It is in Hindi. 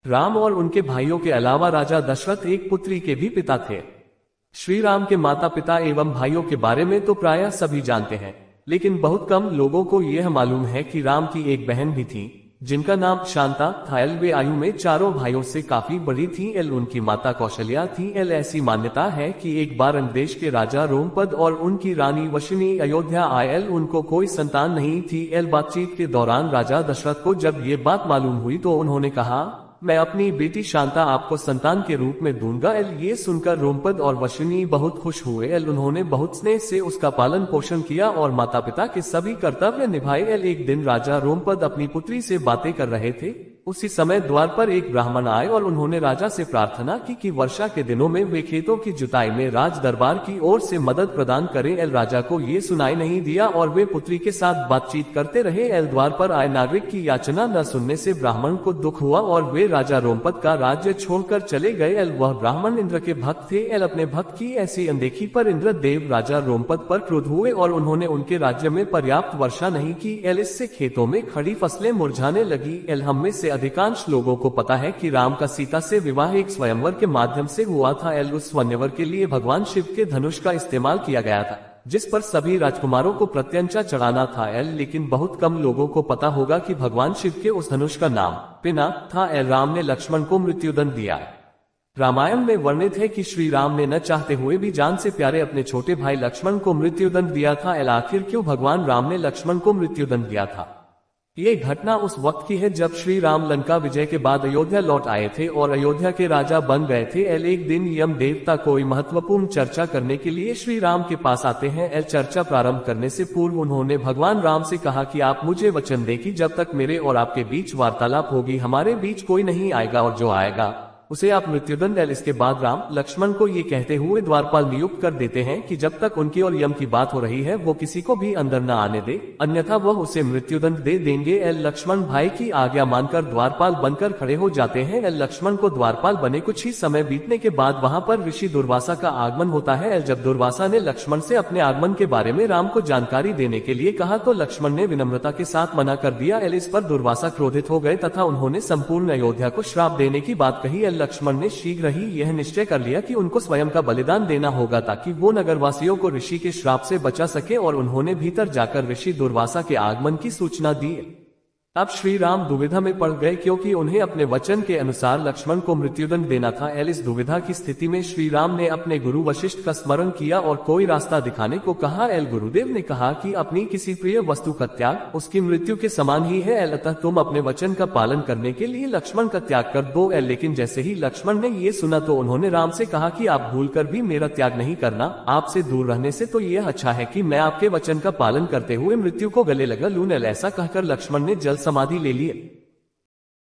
राम और उनके भाइयों के अलावा राजा दशरथ एक पुत्री के भी पिता थे। श्री राम के माता पिता एवं भाइयों के बारे में तो प्रायः सभी जानते हैं, लेकिन बहुत कम लोगों को यह मालूम है कि राम की एक बहन भी थी जिनका नाम शांता था। वे आयु में चारों भाइयों से काफी बड़ी थी। उनकी माता कौशल्या थी। ऐसी मान्यता है कि एक बार अंग देश के राजा रोमपद और उनकी रानी वशिनी अयोध्या आए। उनको कोई संतान नहीं थी। बातचीत के दौरान राजा दशरथ को जब ये बात मालूम हुई तो उन्होंने कहा, मैं अपनी बेटी शांता आपको संतान के रूप में दूंगा। ये सुनकर रोमपद और वशिनी बहुत खुश हुए। उन्होंने बहुत स्नेह से उसका पालन पोषण किया और माता पिता के सभी कर्तव्य निभाए। एक दिन राजा रोमपद अपनी पुत्री से बातें कर रहे थे। उसी समय द्वार पर एक ब्राह्मण आए और उन्होंने राजा से प्रार्थना की कि वर्षा के दिनों में वे खेतों की जुताई में राज दरबार की ओर से मदद प्रदान करें। राजा को ये सुनाई नहीं दिया और वे पुत्री के साथ बातचीत करते रहे। द्वार पर आए नागरिक की याचना न सुनने से ब्राह्मण को दुख हुआ और वे राजा रोमपद का राज्य छोड़कर चले गए। वह ब्राह्मण इंद्र के भक्त थे। अपने भक्त की ऐसी अनदेखी पर इंद्र देव राजा रोमपद पर क्रुद्ध हुए और उन्होंने उनके राज्य में पर्याप्त वर्षा नहीं की। इससे खेतों में खड़ी फसलें मुरझाने लगी। हम में से अधिकांश लोगों को पता है कि राम का सीता से विवाह एक स्वयंवर के माध्यम से हुआ था। उस स्वयंवर के लिए भगवान शिव के धनुष का इस्तेमाल किया गया था, जिस पर सभी राजकुमारों को प्रत्यंचा चढ़ाना था। लेकिन बहुत कम लोगों को पता होगा कि भगवान शिव के उस धनुष का नाम पिनाक था। राम ने लक्ष्मण को मृत्युदंड दिया। रामायण में वर्णित है कि श्री राम ने न चाहते हुए भी जान से प्यारे अपने छोटे भाई लक्ष्मण को मृत्युदंड दिया था। आखिर क्यों भगवान राम ने लक्ष्मण को मृत्युदंड दिया था? ये घटना उस वक्त की है जब श्री राम लंका विजय के बाद अयोध्या लौट आए थे और अयोध्या के राजा बन गए थे। एक दिन यम देवता कोई महत्वपूर्ण चर्चा करने के लिए श्री राम के पास आते हैं। चर्चा प्रारंभ करने से पूर्व उन्होंने भगवान राम से कहा कि आप मुझे वचन दें कि जब तक मेरे और आपके बीच वार्तालाप होगी हमारे बीच कोई नहीं आएगा और जो आएगा उसे आप मृत्युदंड। इसके बाद राम लक्ष्मण को ये कहते हुए द्वारपाल नियुक्त कर देते हैं कि जब तक उनकी और यम की बात हो रही है वो किसी को भी अंदर न आने दे, अन्यथा वह उसे मृत्युदंड दे देंगे। लक्ष्मण भाई की आज्ञा मानकर द्वारपाल बनकर खड़े हो जाते हैं। लक्ष्मण को द्वारपाल बने कुछ ही समय बीतने के बाद वहाँ पर ऋषि दुर्वासा का आगमन होता है। जब दुर्वासा ने लक्ष्मण से अपने आगमन के बारे में राम को जानकारी देने के लिए कहा तो लक्ष्मण ने विनम्रता के साथ मना कर दिया। इस पर दुर्वासा क्रोधित हो गए तथा उन्होंने संपूर्ण अयोध्या को श्राप देने की बात कही। लक्ष्मण ने शीघ्र ही यह निश्चय कर लिया कि उनको स्वयं का बलिदान देना होगा ताकि वो नगरवासियों को ऋषि के श्राप से बचा सके और उन्होंने भीतर जाकर ऋषि दुर्वासा के आगमन की सूचना दी। अब श्री राम दुविधा में पड़ गए क्योंकि उन्हें अपने वचन के अनुसार लक्ष्मण को मृत्युदंड देना था। इस दुविधा की स्थिति में श्री राम ने अपने गुरु वशिष्ठ का स्मरण किया और कोई रास्ता दिखाने को कहा। गुरुदेव ने कहा कि अपनी किसी प्रिय वस्तु का त्याग उसकी मृत्यु के समान ही है। अतः तुम अपने वचन का पालन करने के लिए लक्ष्मण का त्याग कर दो। लेकिन जैसे ही लक्ष्मण ने ये सुना तो उन्होंने राम से कहा कि आप भूलकर भी मेरा त्याग नहीं करना। आपसे दूर रहने से तो यह अच्छा है कि मैं आपके वचन का पालन करते हुए मृत्यु को गले लगा लूं। ऐसा कहकर लक्ष्मण ने जल समाधि ले लिए।